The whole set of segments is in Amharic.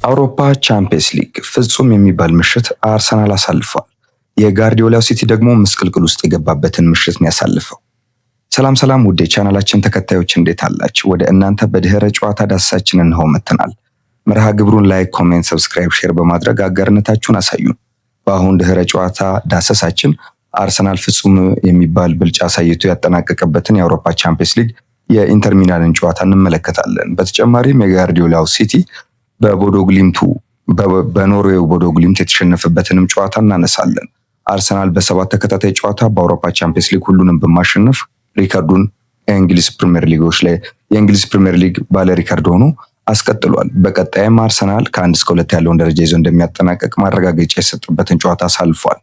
አውሮፓ ቻምፒየንስ ሊግ ፍጹም የሚባል ምሽት አርሰናል አሳልፏል። የጋርዲዮላው ሲቲ ደግሞ ምስቅልቅል ውስጥ የገባበትን ምሽት ነው ያሳልፈው። ሰላም ሰላም ውድ የቻናላችን ተከታዮች እንዴት አላችሁ? ወደ እናንተ በድህረ ጨዋታ ዳሰሳችን እንሆ መጥተናል። መርሃ ግብሩን ላይክ፣ ኮሜንት፣ ሰብስክራይብ፣ ሼር በማድረግ አጋርነታችሁን አሳዩን። በአሁን ድህረ ጨዋታ ዳሰሳችን አርሰናል ፍጹም የሚባል ብልጫ አሳይቶ ያጠናቀቀበትን የአውሮፓ ቻምፒየንስ ሊግ የኢንተር ሚላንን ጨዋታ እንመለከታለን። በተጨማሪም የጋርዲዮላው ሲቲ በኖርዌው ቦዶ ግሊምት የተሸነፈበትንም ጨዋታ እናነሳለን። አርሰናል በሰባት ተከታታይ ጨዋታ በአውሮፓ ቻምፒየንስ ሊግ ሁሉንም በማሸነፍ ሪካርዱን የእንግሊዝ ፕሪሚየር ሊግ ባለ ሪካርድ ሆኖ አስቀጥሏል። በቀጣይም አርሰናል ከ1 እስከ 2 ያለውን ደረጃ ይዞ እንደሚያጠናቀቅ ማረጋገጫ የሰጠበትን ጨዋታ አሳልፏል።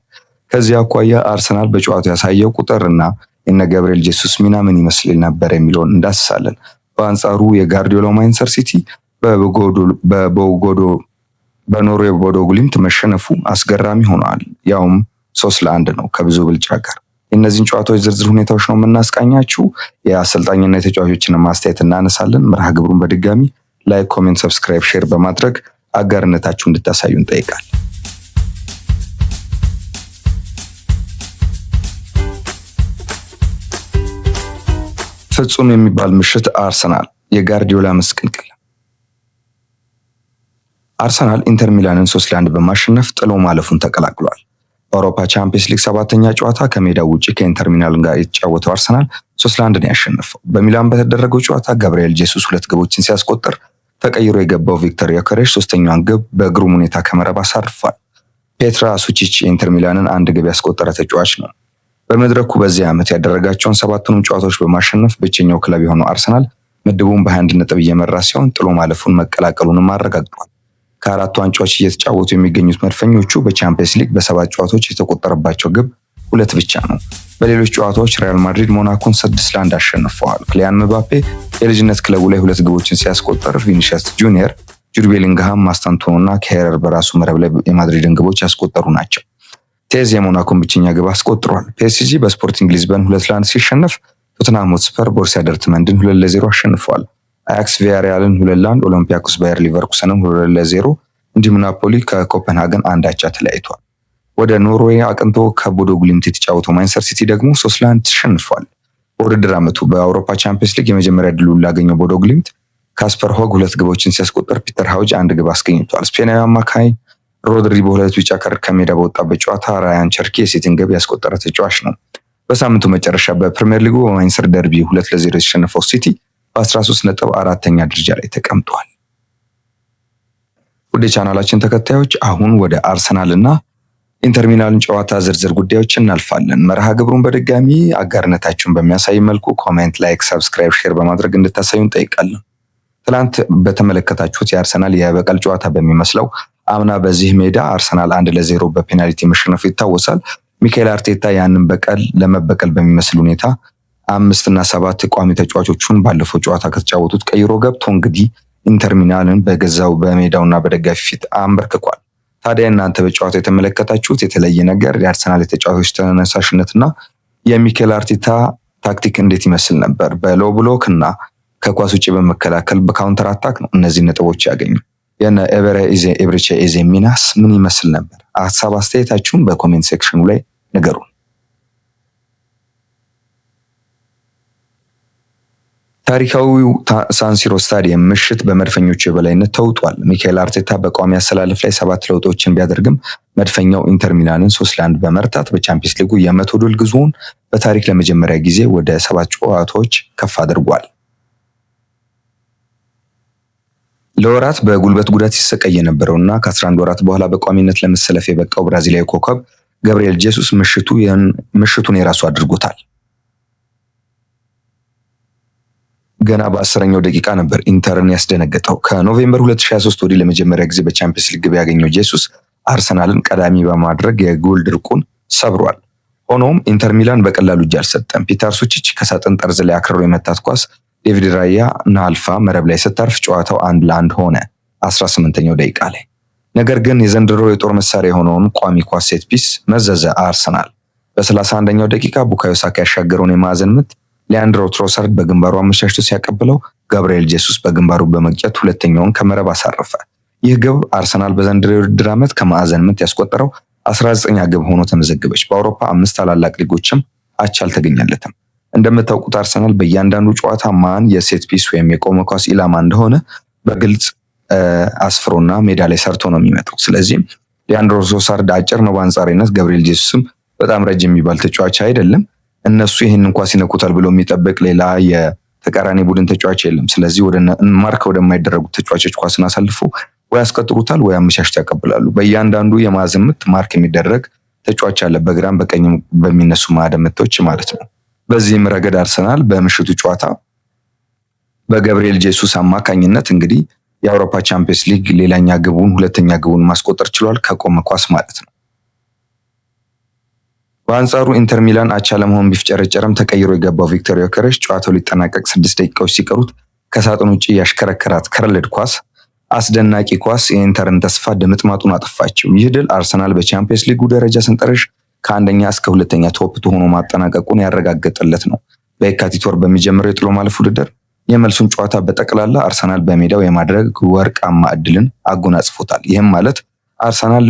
ከዚህ አኳያ አርሰናል በጨዋታው ያሳየው ቁጥርና የነ ገብርኤል ጄሱስ ሚና ምን ይመስል ነበር የሚለውን እንዳስሳለን። በአንጻሩ የጋርዲዮላው ማንቸስተር ሲቲ በኖርዌይ ቦዶ ግሊምት መሸነፉ አስገራሚ ሆኗል። ያውም 3-1 ነው ከብዙ ብልጫ ጋር። እነዚህን ጨዋታዎች ዝርዝር ሁኔታዎች ነው የምናስቃኛችሁ። የአሰልጣኝና የተጫዋቾችን ማስተያየት እናነሳለን። መርሃ ግብሩን በድጋሚ ላይክ፣ ኮሜንት፣ ሰብስክራይብ፣ ሼር በማድረግ አጋርነታችሁ እንድታሳዩ እንጠይቃለን። ፍጹም የሚባል ምሽት አርሰናል የጋርዲዮላ መስቅልቅል። አርሰናል ኢንተር ሚላንን 3-1 በማሸነፍ ጥሎ ማለፉን ተቀላቅሏል። በአውሮፓ ቻምፒየንስ ሊግ ሰባተኛ ጨዋታ ከሜዳው ውጪ ከኢንተር ሚላን ጋር የተጫወተው አርሰናል 3-1 ነው ያሸነፈው። በሚላን በተደረገው ጨዋታ ገብርኤል ጄሱስ 2 ግቦችን ሲያስቆጥር ተቀይሮ የገባው ቪክተር ዮከሬሽ 3ኛዋን ግብ በግሩም ሁኔታ ከመረብ አሳርፏል። ፔትራ ሱቺች የኢንተር ሚላንን 1 ግብ ያስቆጠረ ተጫዋች ነው። በመድረኩ በዚህ ዓመት ያደረጋቸውን 7ቱንም ጨዋታዎች በማሸነፍ ብቸኛው ክለብ የሆነው አርሰናል ምድቡን በ21 ነጥብ እየመራ ሲሆን ጥሎ ማለፉን መቀላቀሉንም አረጋግጧል። ከአራቱ ዋንጫዎች እየተጫወቱ የሚገኙት መድፈኞቹ በቻምፒየንስ ሊግ በ7 ጨዋታዎች የተቆጠረባቸው ግብ 2 ብቻ ነው። በሌሎች ጨዋታዎች ሪያል ማድሪድ ሞናኮን 6-1 አሸንፈዋል። ክሊያን ምባፔ የልጅነት ክለቡ ላይ 2 ግቦችን ሲያስቆጠር ቪኒሲየስ ጁኒየር፣ ጁድ ቤሊንግሃም፣ ማስታንቶና ኬረር በራሱ መረብ ላይ የማድሪድን ግቦች ያስቆጠሩ ናቸው። ቴዝ የሞናኮን ብቸኛ ግብ አስቆጥሯል። ፒኤስጂ በስፖርቲንግ ሊዝበን 2-1 ሲሸነፍ ቶተንሃም ሆትስፐር ቦሩሲያ ዶርትመንድን 2-0 አሸንፏል። አያክስ ቪያሪያልን 2-1፣ ኦሎምፒያኮስ ባየር ሊቨርኩሰንን 2-0 እንዲሁም ናፖሊ ከኮፐንሃገን 1 አቻ ተለያይቷል። ወደ ኖርዌይ አቅንቶ ከቦዶ ግሊምት የተጫወተው ማንቸስተር ሲቲ ደግሞ 3-1 ተሸንፏል። በውድድር ዓመቱ በአውሮፓ ቻምፒየንስ ሊግ የመጀመሪያ ድሉን ላገኘው ቦዶ ግሊምት ካስፐር ሆግ 2 ግቦችን ሲያስቆጠር ፒተር ሃውጅ 1 ግብ አስገኝቷል። ስፔናዊ አማካይ ሮድሪ በ2 ቢጫ ካርድ ከሜዳ በወጣበት ጨዋታ ራያን ቸርኪ የሲቲን ግብ ያስቆጠረ ተጫዋች ነው። በሳምንቱ መጨረሻ በፕሪሚየር ሊጉ በማንቸስተር ደርቢ 2-0 የተሸነፈው ሲቲ በ13 ነጥብ 4ኛ ደረጃ ላይ ተቀምጧል። ወደ ቻናላችን ተከታዮች አሁን ወደ አርሰናል እና ኢንተር ሚላንን ጨዋታ ዝርዝር ጉዳዮች እናልፋለን። መርሃ ግብሩን በድጋሚ አጋርነታችሁን በሚያሳይ መልኩ ኮሜንት፣ ላይክ፣ ሰብስክራይብ፣ ሼር በማድረግ እንድታሳዩ እንጠይቃለን። ትላንት በተመለከታችሁት የአርሰናል የበቀል ጨዋታ በሚመስለው አምና በዚህ ሜዳ አርሰናል 1-0 በፔናልቲ መሸነፉ ይታወሳል። ሚካኤል አርቴታ ያንን በቀል ለመበቀል በሚመስል ሁኔታ 5 እና 7 ቋሚ ተጫዋቾቹን ባለፈው ጨዋታ ከተጫወቱት ቀይሮ ገብቶ እንግዲህ ኢንተር ሚላንን በገዛው በሜዳውና በደጋፊ ፊት አንበርክኳል። ታዲያ እናንተ በጨዋታው የተመለከታችሁት የተለየ ነገር የአርሰናል የተጫዋቾች ተነሳሽነትና የሚካኤል አርቴታ ታክቲክ እንዴት ይመስል ነበር? በሎ ብሎክ እና ከኳስ ውጭ በመከላከል በካውንተር አታክ ነው እነዚህ ነጥቦች ያገኙ። የነ ኤብሬቼ ኤዜ ሚናስ ምን ይመስል ነበር? ሀሳብ አስተያየታችሁን በኮሜንት ሴክሽኑ ላይ ንገሩን። ታሪካዊው ሳንሲሮ ስታዲየም ምሽት በመድፈኞቹ የበላይነት ተውጧል። ሚካኤል አርቴታ በቋሚ አሰላለፍ ላይ 7 ለውጦችን ቢያደርግም መድፈኛው ኢንተር ሚላንን 3-1 በመርታት በቻምፒየንስ ሊጉ የ100 ድል ጉዞውን በታሪክ ለመጀመሪያ ጊዜ ወደ 7 ጨዋታዎች ከፍ አድርጓል። ለወራት በጉልበት ጉዳት ሲሰቃይ የነበረውና ከ11 ወራት በኋላ በቋሚነት ለመሰለፍ የበቃው ብራዚላዊ ኮከብ ገብርኤል ጄሱስ ምሽቱን የራሱ አድርጎታል። ገና በ10ኛው ደቂቃ ነበር ኢንተርን ያስደነገጠው። ከኖቬምበር 2023 ወዲህ ለመጀመሪያ ጊዜ በቻምፒየንስ ሊግ ግብ ያገኘው ጄሱስ አርሰናልን ቀዳሚ በማድረግ የጎል ድርቁን ሰብሯል። ሆኖም ኢንተር ሚላን በቀላሉ እጅ አልሰጠም። ፒተር ሱቺች ከሳጥን ጠርዝ ላይ አክርሮ የመታት ኳስ ዴቪድ ራያ እና አልፋ መረብ ላይ ስታርፍ ጨዋታው 1-1 ሆነ 18ኛው ደቂቃ ላይ። ነገር ግን የዘንድሮ የጦር መሳሪያ የሆነውን ቋሚ ኳስ ሴት ፒስ መዘዘ አርሰናል። በ31ኛው ደቂቃ ቡካዮ ሳካ ያሻገረውን የማዕዘን ምት ሊያንድሮ ትሮሳርድ በግንባሩ አመቻችቶ ሲያቀብለው ጋብሪኤል ጄሱስ በግንባሩ በመግጨት ሁለተኛውን ከመረብ አሳረፈ። ይህ ግብ አርሰናል በዘንድሮው የውድድር ዓመት ከማዕዘን ምት ያስቆጠረው 19ኛ ግብ ሆኖ ተመዘገበች። በአውሮፓ 5 ታላላቅ ሊጎችም አቻ አልተገኘለትም። እንደምታውቁት አርሰናል በእያንዳንዱ ጨዋታ ማን የሴት ፒስ ወይም የቆመ ኳስ ኢላማ እንደሆነ በግልጽ አስፍሮና ሜዳ ላይ ሰርቶ ነው የሚመጣው። ስለዚህ ሊያንድሮ ትሮሳርድ አጭር ነው በአንጻራዊነት፣ ገብርኤል ጄሱስም በጣም ረጅም የሚባል ተጫዋች አይደለም። እነሱ ይህንን ኳስ ይነኩታል ብሎ የሚጠብቅ ሌላ የተቃራኒ ቡድን ተጫዋች የለም። ስለዚህ ማርክ ወደማይደረጉት ተጫዋቾች ኳስን አሳልፎ ወይ ያስቀጥሩታል ወይ አመቻችተው ያቀብላሉ። በእያንዳንዱ የማዕዘን ምት ማርክ የሚደረግ ተጫዋች አለ፣ በግራም በቀኝም በሚነሱ ማዕዘን ምቶች ማለት ነው። በዚህም ረገድ አርሰናል በምሽቱ ጨዋታ በገብርኤል ጄሱስ አማካኝነት እንግዲህ የአውሮፓ ቻምፒየንስ ሊግ ሁለተኛ ግቡን ማስቆጠር ችሏል፣ ከቆመ ኳስ ማለት ነው። በአንጻሩ ኢንተር ሚላን አቻ ለመሆን ቢፍጨረጨረም ተቀይሮ የገባው ቪክቶር ዮኬሬሽ ጨዋታው ሊጠናቀቅ 6 ደቂቃዎች ሲቀሩት ከሳጥን ውጪ ያሽከረከራት ከርልድ ኳስ አስደናቂ ኳስ የኢንተርን ተስፋ ድምጥማጡን አጠፋችው። ይህ ድል አርሰናል በቻምፒየንስ ሊጉ ደረጃ ሰንጠረዥ ከአንደኛ እስከ ሁለተኛ ቶፕ ሆኖ ማጠናቀቁን ያረጋገጠለት ነው። በየካቲት ወር በሚጀምረው የጥሎ ማለፍ ውድድር የመልሱን ጨዋታ በጠቅላላ አርሰናል በሜዳው የማድረግ ወርቃማ እድልን አጎናጽፎታል። ይህም ማለት አርሰናል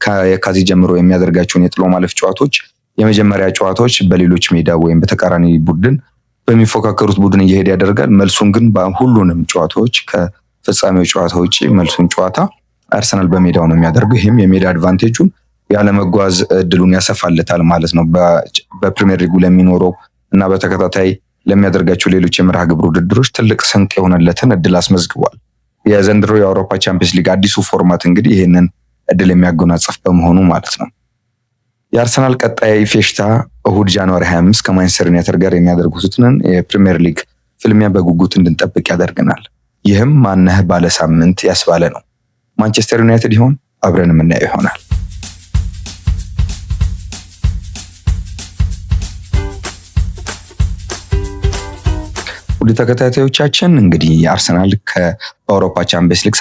ከየካቲት ጀምሮ የሚያደርጋቸውን የጥሎ ማለፍ ጨዋታዎች የመጀመሪያ ጨዋታዎች በሌሎች ሜዳ ወይም በተቃራኒ ቡድን በሚፎካከሩት ቡድን እየሄደ ያደርጋል። መልሱን ግን በሁሉንም ጨዋታዎች ከፍጻሜው ጨዋታ ውጪ መልሱን ጨዋታ አርሰናል በሜዳው ነው የሚያደርገው። ይህም የሜዳ አድቫንቴጁን ያለመጓዝ እድሉን ያሰፋለታል ማለት ነው። በፕሪሚየር ሊጉ ለሚኖረው እና በተከታታይ ለሚያደርጋቸው ሌሎች የመርሃ ግብር ውድድሮች ትልቅ ስንቅ የሆነለትን እድል አስመዝግቧል። የዘንድሮ የአውሮፓ ቻምፒየንስ ሊግ አዲሱ ፎርማት እንግዲህ ይህንን እድል የሚያጎናጽፍ በመሆኑ ማለት ነው። የአርሰናል ቀጣይ ፌሽታ እሁድ ጃንዋሪ 25 ከማንቸስተር ዩናይትድ ጋር የሚያደርጉትን የፕሪሚየር ሊግ ፍልሚያ በጉጉት እንድንጠብቅ ያደርገናል። ይህም ማነህ ባለ ሳምንት ያስባለ ነው። ማንቸስተር ዩናይትድ ይሆን? አብረን የምናየው ይሆናል። ውድ ተከታታዮቻችን እንግዲህ የአርሰናል ከአውሮፓ ቻምፒየንስ ሊግ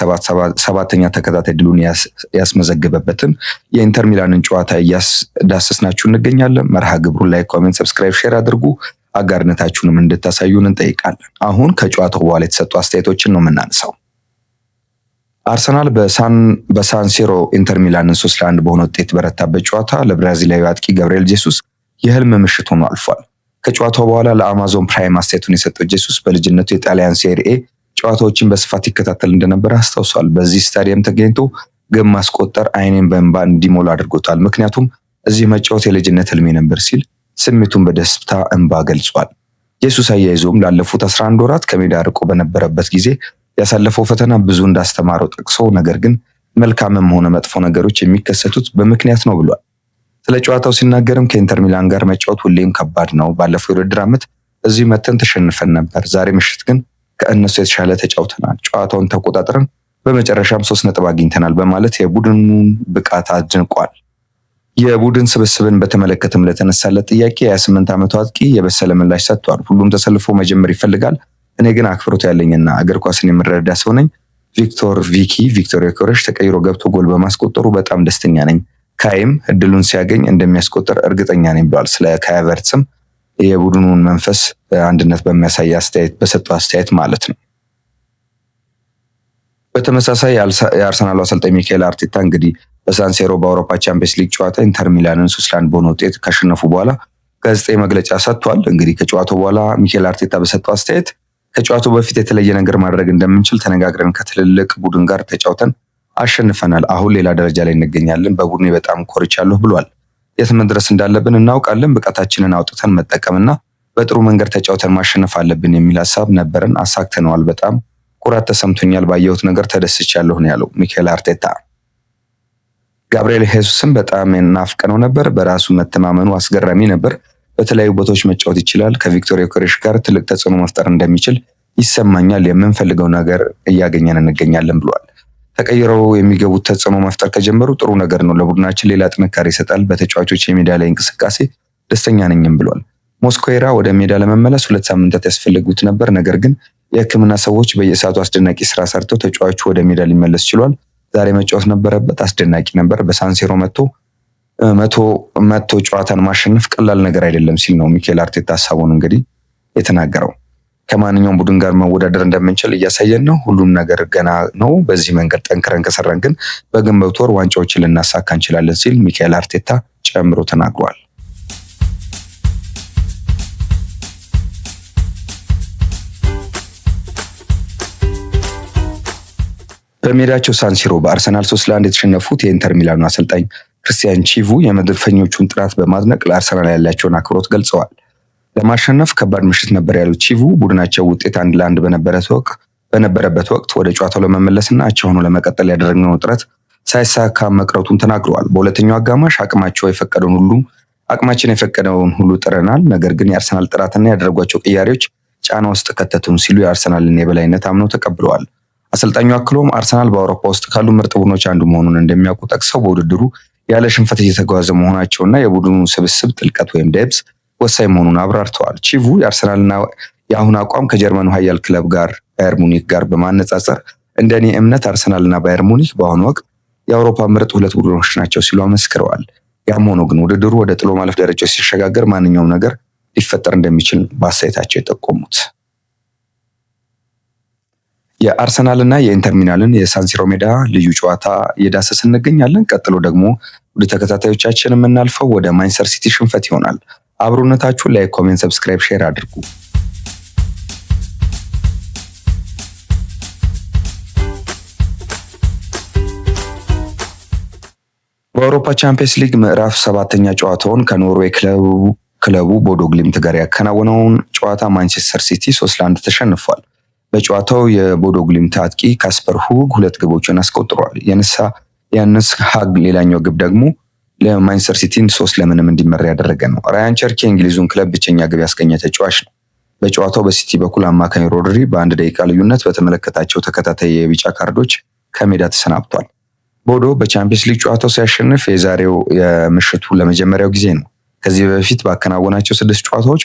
ሰባተኛ ተከታታይ ድሉን ያስመዘገበበትን የኢንተር ሚላንን ጨዋታ እያዳሰስናችሁ እንገኛለን። መርሃ ግብሩን ላይ ኮሜንት፣ ሰብስክራይብ፣ ሼር አድርጉ። አጋርነታችሁንም እንድታሳዩን እንጠይቃለን። አሁን ከጨዋታው በኋላ የተሰጡ አስተያየቶችን ነው የምናነሳው። አርሰናል በሳን ሲሮ ኢንተር ሚላንን 3-1 በሆነ ውጤት በረታበት ጨዋታ ለብራዚላዊ አጥቂ ገብርኤል ጄሱስ የህልም ምሽት ሆኖ አልፏል። ከጨዋታው በኋላ ለአማዞን ፕራይም አስተያየቱን የሰጠው ጄሱስ በልጅነቱ የጣሊያን ሴሪኤ ጨዋታዎችን በስፋት ይከታተል እንደነበር አስታውሷል። በዚህ ስታዲየም ተገኝቶ ግብ ማስቆጠር አይኔን በእንባ እንዲሞላ አድርጎታል፣ ምክንያቱም እዚህ መጫወት የልጅነት ህልሜ ነበር ሲል ስሜቱን በደስታ እንባ ገልጿል። ጄሱስ አያይዞም ላለፉት 11 ወራት ከሜዳ ርቆ በነበረበት ጊዜ ያሳለፈው ፈተና ብዙ እንዳስተማረው ጠቅሶ ነገር ግን መልካምም ሆነ መጥፎ ነገሮች የሚከሰቱት በምክንያት ነው ብሏል። ስለ ጨዋታው ሲናገርም ከኢንተር ሚላን ጋር መጫወት ሁሌም ከባድ ነው። ባለፈው የውድድር ዓመት እዚህ መተን ተሸንፈን ነበር። ዛሬ ምሽት ግን ከእነሱ የተሻለ ተጫውተናል። ጨዋታውን ተቆጣጥረን በመጨረሻም 3 ነጥብ አግኝተናል በማለት የቡድኑን ብቃት አድንቋል። የቡድን ስብስብን በተመለከተም ለተነሳለት ጥያቄ የ28 ዓመቱ አጥቂ የበሰለ ምላሽ ሰጥቷል። ሁሉም ተሰልፎ መጀመር ይፈልጋል። እኔ ግን አክብሮት ያለኝና እግር ኳስን የምረዳ ሰው ነኝ። ቪክቶር ዮኬሬሽ ተቀይሮ ገብቶ ጎል በማስቆጠሩ በጣም ደስተኛ ነኝ። ካይም እድሉን ሲያገኝ እንደሚያስቆጥር እርግጠኛ ነኝ ብሏል። ስለ ካይ ሃቨርትዝም የቡድኑን መንፈስ አንድነት በሚያሳይ በሰጠው አስተያየት ማለት ነው። በተመሳሳይ የአርሰናሉ አሰልጣኝ ሚካኤል አርቴታ እንግዲህ በሳን ሲሮ በአውሮፓ ቻምፒየንስ ሊግ ጨዋታ ኢንተር ሚላንን 3-1 በሆነ ውጤት ካሸነፉ በኋላ ጋዜጣዊ መግለጫ ሰጥቷል። እንግዲህ ከጨዋታው በኋላ ሚካኤል አርቴታ በሰጠው አስተያየት ከጨዋታው በፊት የተለየ ነገር ማድረግ እንደምንችል ተነጋግረን ከትልልቅ ቡድን ጋር ተጫውተን አሸንፈናል። አሁን ሌላ ደረጃ ላይ እንገኛለን። በቡድኔ በጣም ኮርቻለሁ ብሏል። የት መድረስ እንዳለብን እናውቃለን። ብቃታችንን አውጥተን መጠቀምና በጥሩ መንገድ ተጫውተን ማሸነፍ አለብን የሚል ሀሳብ ነበረን። አሳክተነዋል። በጣም ኩራት ተሰምቶኛል። ባየሁት ነገር ተደስቻለሁ ነው ያለው ሚካኤል አርቴታ። ጋብርኤል ሄሱስም በጣም ናፍቀነው ነበር። በራሱ መተማመኑ አስገራሚ ነበር። በተለያዩ ቦታዎች መጫወት ይችላል። ከቪክቶር ዮኬሬሽ ጋር ትልቅ ተጽዕኖ መፍጠር እንደሚችል ይሰማኛል። የምንፈልገው ነገር እያገኘን እንገኛለን ብሏል። ተቀይረው የሚገቡት ተጽዕኖ መፍጠር ከጀመሩ ጥሩ ነገር ነው። ለቡድናችን ሌላ ጥንካሬ ይሰጣል። በተጫዋቾች የሜዳ ላይ እንቅስቃሴ ደስተኛ ነኝም ብሏል። ሞስኩዌራ ወደ ሜዳ ለመመለስ 2 ሳምንታት ያስፈልጉት ነበር። ነገር ግን የሕክምና ሰዎች በየሰዓቱ አስደናቂ ስራ ሰርተው ተጫዋቹ ወደ ሜዳ ሊመለስ ችሏል። ዛሬ መጫወት ነበረበት። አስደናቂ ነበር። በሳንሲሮ መቶ ጨዋታን ማሸነፍ ቀላል ነገር አይደለም ሲል ነው ሚካኤል አርቴታ ሀሳቡን እንግዲህ የተናገረው። ከማንኛውም ቡድን ጋር መወዳደር እንደምንችል እያሳየን ነው። ሁሉም ነገር ገና ነው። በዚህ መንገድ ጠንክረን ከሰራን ግን በግንቦት ወር ዋንጫዎችን ልናሳካ እንችላለን ሲል ሚካኤል አርቴታ ጨምሮ ተናግሯል። በሜዳቸው ሳንሲሮ በአርሰናል 3-1 የተሸነፉት የኢንተር ሚላኑ አሰልጣኝ ክርስቲያን ቺቩ የመድፈኞቹን ጥራት በማድነቅ ለአርሰናል ያላቸውን አክብሮት ገልጸዋል። ለማሸነፍ ከባድ ምሽት ነበር ያሉት ቺቩ ቡድናቸው ውጤት 1-1 በነበረበት ወቅት ወደ ጨዋታው ለመመለስና አቻ ሆኖ ለመቀጠል ያደረግነው ጥረት ሳይሳካ መቅረቱን ተናግረዋል። በሁለተኛው አጋማሽ አቅማችን የፈቀደውን ሁሉ ጥረናል፣ ነገር ግን የአርሰናል ጥራትና ያደረጓቸው ቅያሬዎች ጫና ውስጥ ከተቱን ሲሉ የአርሰናልን የበላይነት አምነው ተቀብለዋል። አሰልጣኙ አክሎም አርሰናል በአውሮፓ ውስጥ ካሉ ምርጥ ቡድኖች አንዱ መሆኑን እንደሚያውቁ ጠቅሰው በውድድሩ ያለ ሽንፈት እየተጓዘ መሆናቸውና የቡድኑ ስብስብ ጥልቀት ወይም ዴፕዝ ወሳኝ መሆኑን አብራርተዋል። ቺቩ የአርሰናልና የአሁን አቋም ከጀርመኑ ኃያል ክለብ ጋር ባየር ሙኒክ ጋር በማነጻጸር እንደኔ እምነት አርሰናልና ባየር ሙኒክ በአሁኑ ወቅት የአውሮፓ ምርጥ ሁለት ቡድኖች ናቸው ሲሉ አመስክረዋል። ያም ሆኖ ግን ውድድሩ ወደ ጥሎ ማለፍ ደረጃ ሲሸጋገር ማንኛውም ነገር ሊፈጠር እንደሚችል በአስተያየታቸው የጠቆሙት የአርሰናልና የኢንተር ሚላንን የሳንሲሮ ሜዳ ልዩ ጨዋታ እየዳሰስ እንገኛለን። ቀጥሎ ደግሞ ወደ ተከታታዮቻችን የምናልፈው ወደ ማንቸስተር ሲቲ ሽንፈት ይሆናል። አብሮነታችሁን ላይክ፣ ኮሜንት፣ ሰብስክራይብ፣ ሼር አድርጉ። በአውሮፓ ቻምፒየንስ ሊግ ምዕራፍ 7ኛ ጨዋታውን ከኖርዌይ ክለቡ ቦዶ ግሊምት ጋር ያከናወነውን ጨዋታ ማንቸስተር ሲቲ 3-1 ተሸንፏል። በጨዋታው የቦዶ ግሊምት አጥቂ ካስፐር ሁግ 2 ግቦችን አስቆጥሯል። የንስ ሃግ ሌላኛው ግብ ደግሞ ለማንቸስተር ሲቲን 3-0 እንዲመራ ያደረገ ነው። ራያን ቸርኪ የእንግሊዙን ክለብ ብቸኛ ግብ ያስገኘ ተጫዋች ነው። በጨዋታው በሲቲ በኩል አማካኝ ሮድሪ በ1 ደቂቃ ልዩነት በተመለከታቸው ተከታታይ የቢጫ ካርዶች ከሜዳ ተሰናብቷል። ቦዶ በቻምፒየንስ ሊግ ጨዋታው ሲያሸንፍ የዛሬው የምሽቱ ለመጀመሪያው ጊዜ ነው። ከዚህ በፊት ባከናወናቸው 6 ጨዋታዎች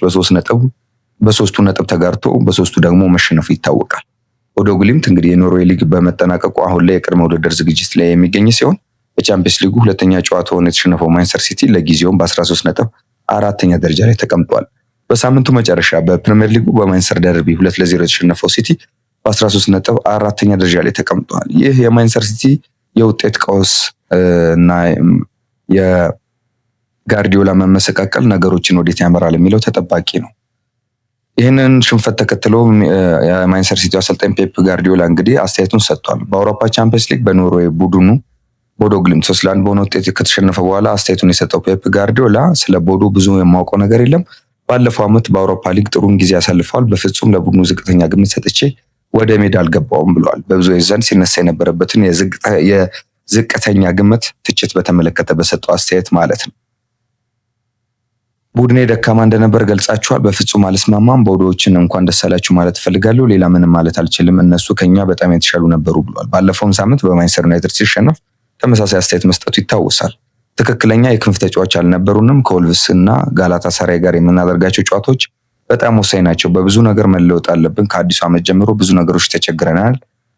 በሶስቱ ነጥብ ተጋርቶ በሶስቱ ደግሞ መሸነፉ ይታወቃል። ቦዶ ግሊምት እንግዲህ የኖርዌይ ሊግ በመጠናቀቁ አሁን ላይ የቅድመ ውድድር ዝግጅት ላይ የሚገኝ ሲሆን በቻምፒየንስ ሊጉ ሁለተኛ ጨዋታውን የተሸነፈው ማንቸስተር ሲቲ ለጊዜውም በ13 ነጥብ 4ኛ ደረጃ ላይ ተቀምጧል። በሳምንቱ መጨረሻ በፕሪሚየር ሊጉ በማንቸስተር ደርቢ 2-0 የተሸነፈው ሲቲ በ13 ነጥብ 4ኛ ደረጃ ላይ ተቀምጧል። ይህ የማንቸስተር ሲቲ የውጤት ቀውስ እና የጋርዲዮላ መመሰቃቀል ነገሮችን ወዴት ያመራል የሚለው ተጠባቂ ነው። ይህንን ሽንፈት ተከትሎ የማንቸስተር ሲቲ አሰልጣኝ ፔፕ ጋርዲዮላ እንግዲህ አስተያየቱን ሰጥቷል። በአውሮፓ ቻምፒየንስ ሊግ በኖርዌይ ቡድኑ ቦዶ ግሊምት 3-1 በሆነ ውጤት ከተሸነፈ በኋላ አስተያየቱን የሰጠው ፔፕ ጋርዲዮላ ስለ ቦዶ ብዙ የማውቀው ነገር የለም። ባለፈው ዓመት በአውሮፓ ሊግ ጥሩን ጊዜ ያሳልፈዋል። በፍጹም ለቡድኑ ዝቅተኛ ግምት ሰጥቼ ወደ ሜዳ አልገባውም ብለዋል። በብዙዎች ዘንድ ሲነሳ የነበረበትን የዝቅተኛ ግምት ትችት በተመለከተ በሰጠው አስተያየት ማለት ነው። ቡድኔ ደካማ እንደነበር ገልጻቸዋል። በፍጹም አልስማማም። ቦዶዎችን እንኳን ደስ አላችሁ ማለት እፈልጋለሁ። ሌላ ምንም ማለት አልችልም። እነሱ ከኛ በጣም የተሻሉ ነበሩ ብለዋል። ባለፈውም ሳምንት በማንቸስተር ዩናይትድ ሲሸነፍ ተመሳሳይ አስተያየት መስጠቱ ይታወሳል። ትክክለኛ የክንፍ ተጫዋች አልነበሩንም። ከወልቭስ እና ጋላታሳራይ ጋር የምናደርጋቸው ጨዋታዎች በጣም ወሳኝ ናቸው። በብዙ ነገር መለወጥ አለብን። ከአዲሱ ዓመት ጀምሮ ብዙ ነገሮች ተቸግረናል።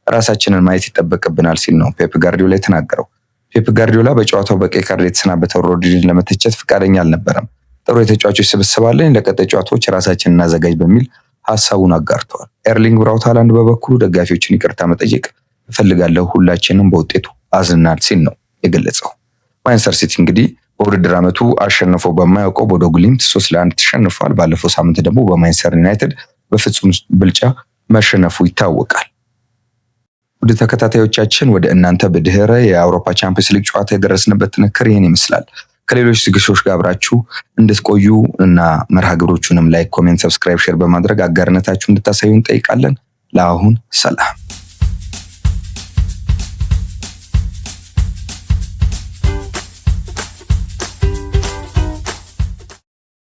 ራሳችንን ማየት ይጠበቅብናል ሲል ነው ፔፕ ጋርዲዮላ የተናገረው። ፔፕ ጋርዲዮላ በጨዋታው በቀይ ካርድ የተሰናበተው ሮድሪን ለመተቸት ፈቃደኛ አልነበረም። ጥሩ የተጫዋቾች ስብስብ አለኝ፣ ለቀጣይ ጨዋታዎች ራሳችንን እናዘጋጅ በሚል ሀሳቡን አጋርተዋል። ኤርሊንግ ብራውት ሃላንድ በበኩሉ ደጋፊዎችን ይቅርታ መጠየቅ እፈልጋለሁ፣ ሁላችንም በውጤቱ አዝናል ሲል ነው የገለጸው። ማንቸስተር ሲቲ እንግዲህ በውድድር ዓመቱ አሸንፎ በማያውቀው ቦዶ ግሊምት 3-1 ተሸንፏል። ባለፈው ሳምንት ደግሞ በማንቸስተር ዩናይትድ በፍጹም ብልጫ መሸነፉ ይታወቃል። ወደ ተከታታዮቻችን ወደ እናንተ በድህረ የአውሮፓ ቻምፒየንስ ሊግ ጨዋታ የደረስንበት ጥንክር ይህን ይመስላል። ከሌሎች ዝግጅቶች ጋር አብራችሁ እንድትቆዩ እና መርሃ ግብሮቹንም ላይክ፣ ኮሜንት፣ ሰብስክራይብ፣ ሼር በማድረግ አጋርነታችሁ እንድታሳዩ እንጠይቃለን። ለአሁን ሰላም።